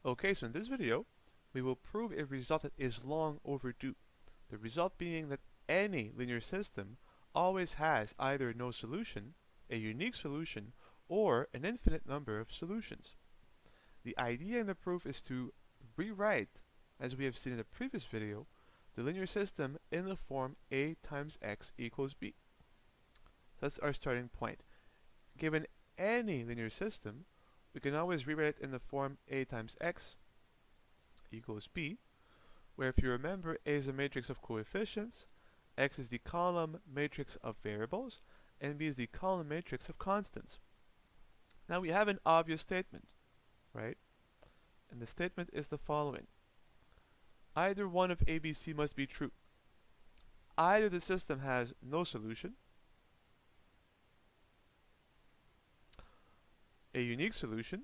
Okay, so in this video, we will prove a result that is long overdue. The result being that any linear system always has either no solution, a unique solution, or an infinite number of solutions. The idea in the proof is to rewrite, as we have seen in the previous video, the linear system in the form a times x equals b. So that's our starting point. Given any linear system, we can always rewrite it in the form a times x equals b, where if you remember, A is a matrix of coefficients, X is the column matrix of variables, and B is the column matrix of constants. Now we have an obvious statement, right? And the statement is the following. Either one of ABC must be true. Either the system has no solution, a unique solution,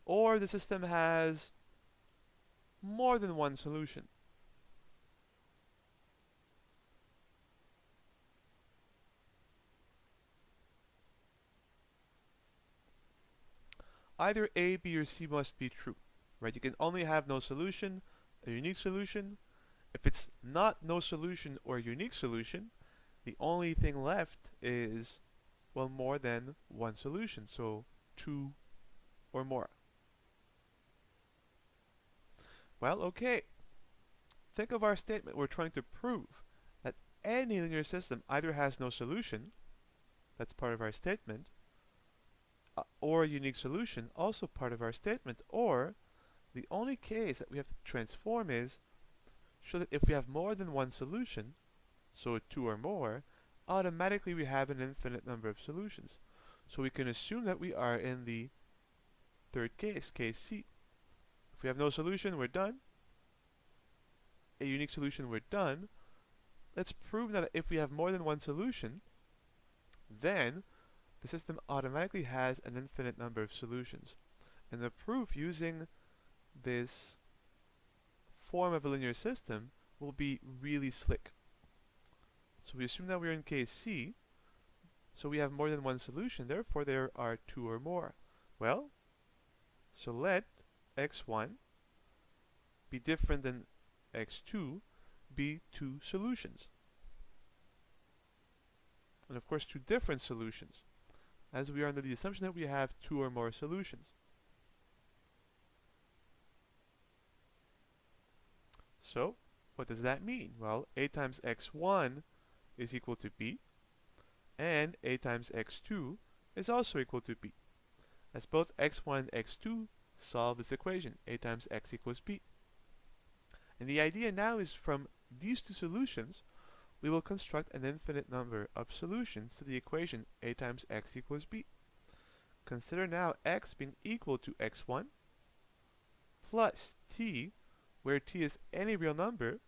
or the system has more than one solution. Either A, B, or C must be true, right? You can only have no solution, a unique solution. If it's not no solution or a unique solution, the only thing left is, well, more than one solution, so two or more. Well, okay. Think of our statement. We're trying to prove that any linear system either has no solution, that's part of our statement, or a unique solution, also part of our statement, or the only case that we have to transform is show that if we have more than one solution, so two or more, automatically we have an infinite number of solutions. So we can assume that we are in the third case, case C. If we have no solution, we're done. A unique solution, we're done. Let's prove that if we have more than one solution, then the system automatically has an infinite number of solutions. And the proof using this form of a linear system will be really slick. So we assume that we're in case C, so we have more than one solution, therefore there are two or more. Well, so let x1 be different than x2 be two solutions. And of course two different solutions, as we are under the assumption that we have two or more solutions. So, what does that mean? Well, a times x1 is equal to b, and a times x2 is also equal to b, as both x1 and x2 solve this equation, a times x equals b. And the idea now is from these two solutions, we will construct an infinite number of solutions to the equation a times x equals b. Consider now x being equal to x1 plus t, where t is any real number,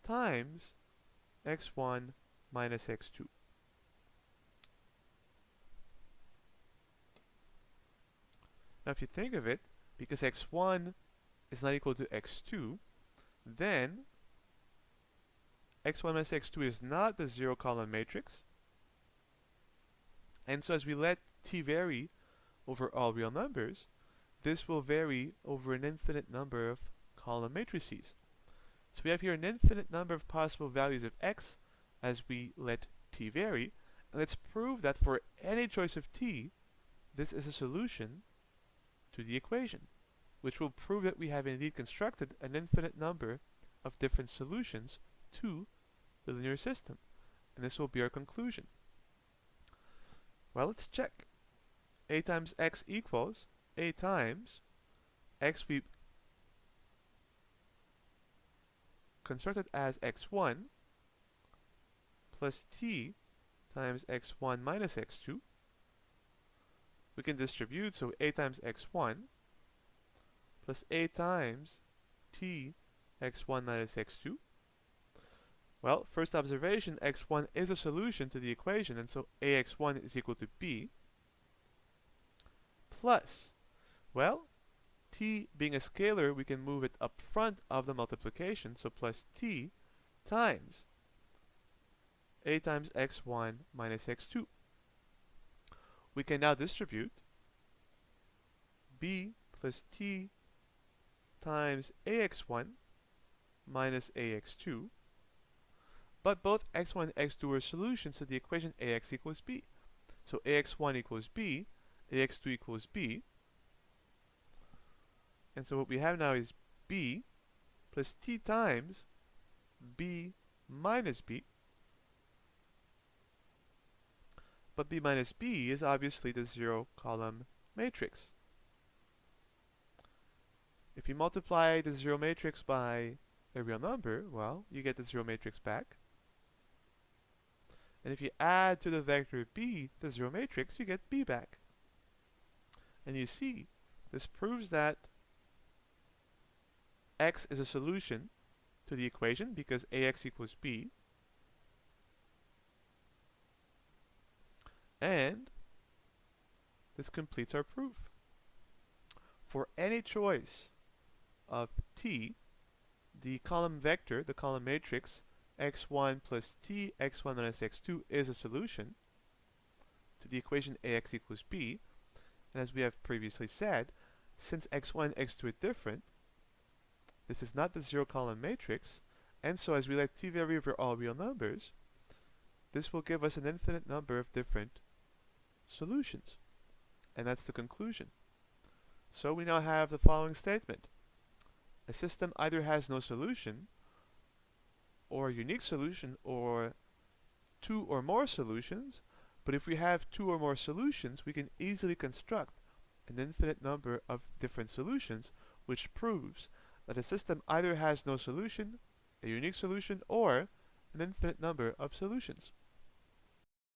times x1 minus x2. Now if you think of it, because x1 is not equal to x2, then x1 minus x2 is not the zero column matrix. And so as we let t vary over all real numbers, this will vary over an infinite number of column matrices. So we have here an infinite number of possible values of x as we let t vary. And let's prove that for any choice of t, this is a solution to the equation, which will prove that we have indeed constructed an infinite number of different solutions to the linear system. And this will be our conclusion. Well, let's check. A times x equals a times x we constructed as x1 plus t times x1 minus x2. We can distribute, so a times x1 plus a times t x1 minus x2. Well, first observation, x1 is a solution to the equation, and so ax1 is equal to b, plus, well, t being a scalar, we can move it up front of the multiplication, so plus t times a times x1 minus x2. we can now distribute b plus t times ax1 minus ax2, but both x1 and x2 are solutions to the equation ax equals b. So ax1 equals b, ax2 equals b, and so what we have now is b plus t times b minus b, but b minus b is obviously the zero-column matrix. If you multiply the zero matrix by a real number, well, you get the zero matrix back. And if you add to the vector b the zero matrix, you get b back. And you see, this proves that x is a solution to the equation because ax equals b. And this completes our proof. For any choice of t, the column vector, the column matrix, x1 plus t, x1 minus x2 is a solution to the equation ax equals b. And as we have previously said, since x1 and x2 are different, this is not the zero-column matrix, and so as we let t vary over all real numbers, this will give us an infinite number of different solutions. And that's the conclusion. So we now have the following statement. A system either has no solution, or a unique solution, or two or more solutions, but if we have two or more solutions, we can easily construct an infinite number of different solutions, which proves that a system either has no solution, a unique solution, or an infinite number of solutions.